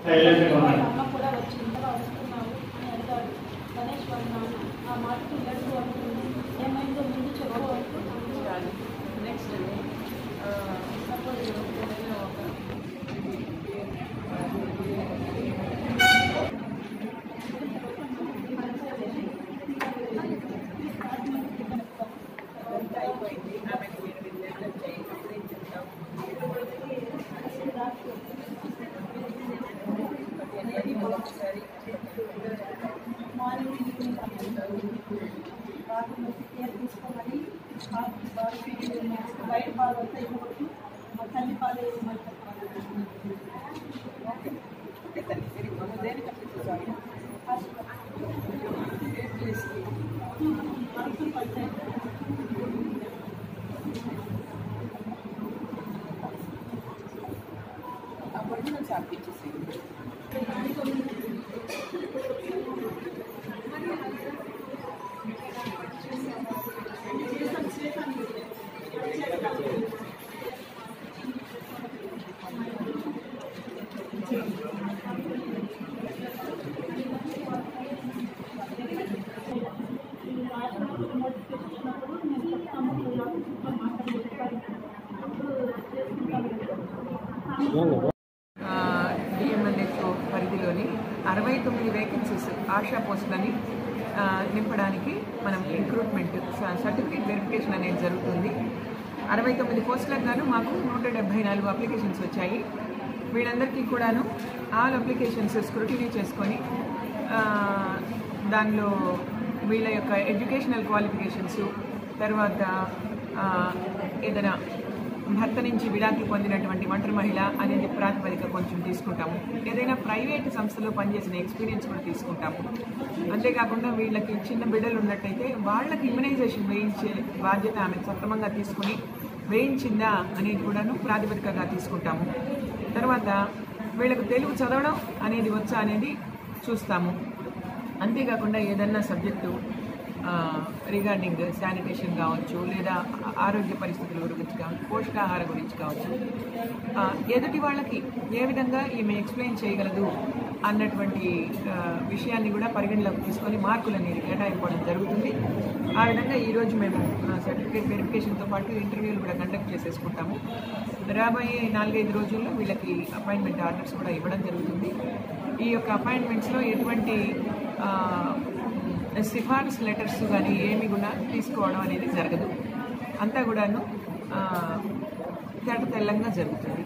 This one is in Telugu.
అమ్మ కూడా వచ్చి ఇంతగా వస్తున్నావు అని అడిగాడు. గణేష్ వాళ్ళ నాన్న ఆ మాటకు ఏడుపు అంటుంది. ఏమైందో ముందు చెప్పు అంటూ నెక్స్ట్ సపోజ్ ఏదైనా ఒక అయిపోయింది ఆమెకు మీరు విద్యార్థులు చేయి చెప్తాం ఒకసారి మార్నింగ్ ఈవినింగ్ బాత్రూమ్ కేర్ తీసుకోమని బయట పాలు వస్తే ఇవ్వకూడదు. మా తల్లి పాలు ఇవ్వమని ఓకే తల్లి సరే మనం దేనికి అప్లై చేయాలి ఒరిజినల్ షాప్ ఇచ్చేసి డిఎంఎన్హెచ్ఓ పరిధిలోని 69 వేకెన్సీస్ ఆశా పోస్టులని నింపడానికి మనం రిక్రూట్మెంట్ సర్టిఫికేట్ వెరిఫికేషన్ అనేది జరుగుతుంది. 69 పోస్టులకు గాను మాకు 174 అప్లికేషన్స్ వచ్చాయి. వీళ్ళందరికీ కూడాను ఆల్ అప్లికేషన్స్ స్క్రూటినీ చేసుకొని దానిలో వీళ్ళ యొక్క ఎడ్యుకేషనల్ క్వాలిఫికేషన్స్, తర్వాత ఏదైనా భర్త నుంచి విడాకులు పొందినటువంటి ఒంటరి మహిళ అనేది ప్రాతిపదిక కొంచెం తీసుకుంటాము. ఏదైనా ప్రైవేట్ సంస్థలో పనిచేసిన ఎక్స్పీరియన్స్ కూడా తీసుకుంటాము. అంతేకాకుండా వీళ్ళకి చిన్న బిడ్డలు ఉన్నట్టయితే వాళ్ళకి ఇమ్యునైజేషన్ వేయించే బాధ్యత ఆమె సక్రమంగా తీసుకుని వేయించిందా అనేది కూడాను ప్రాతిపదికగా తీసుకుంటాము. తర్వాత వీళ్ళకు తెలుగు చదవడం అనేది వచ్చా అనేది చూస్తాము. అంతేకాకుండా ఏదన్నా సబ్జెక్టు రిగార్డింగ్ శానిటేషన్ కావచ్చు, లేదా ఆరోగ్య పరిస్థితుల గురించి కావచ్చు, పోషకాహార గురించి కావచ్చు, ఎదుటి వాళ్ళకి ఏ విధంగా ఈమె ఎక్స్ప్లెయిన్ చేయగలదు అన్నటువంటి విషయాన్ని కూడా పరిగణలోకి తీసుకొని మార్కులు అనేది కేటాయించడం జరుగుతుంది. ఆ విధంగా ఈరోజు మేము సర్టిఫికేట్ వెరిఫికేషన్తో పాటు ఇంటర్వ్యూలు కూడా కండక్ట్ చేసేసుకుంటాము. రాబోయే 4-5 రోజుల్లో వీళ్ళకి అపాయింట్మెంట్ ఆర్డర్స్ కూడా ఇవ్వడం జరుగుతుంది. ఈ యొక్క అపాయింట్మెంట్స్లో ఎటువంటి సిఫార్సు లెటర్స్ కానీ ఏమి కూడా తీసుకోవడం అనేది జరగదు. అంతా కూడాను తెల్లంగా జరుగుతుంది.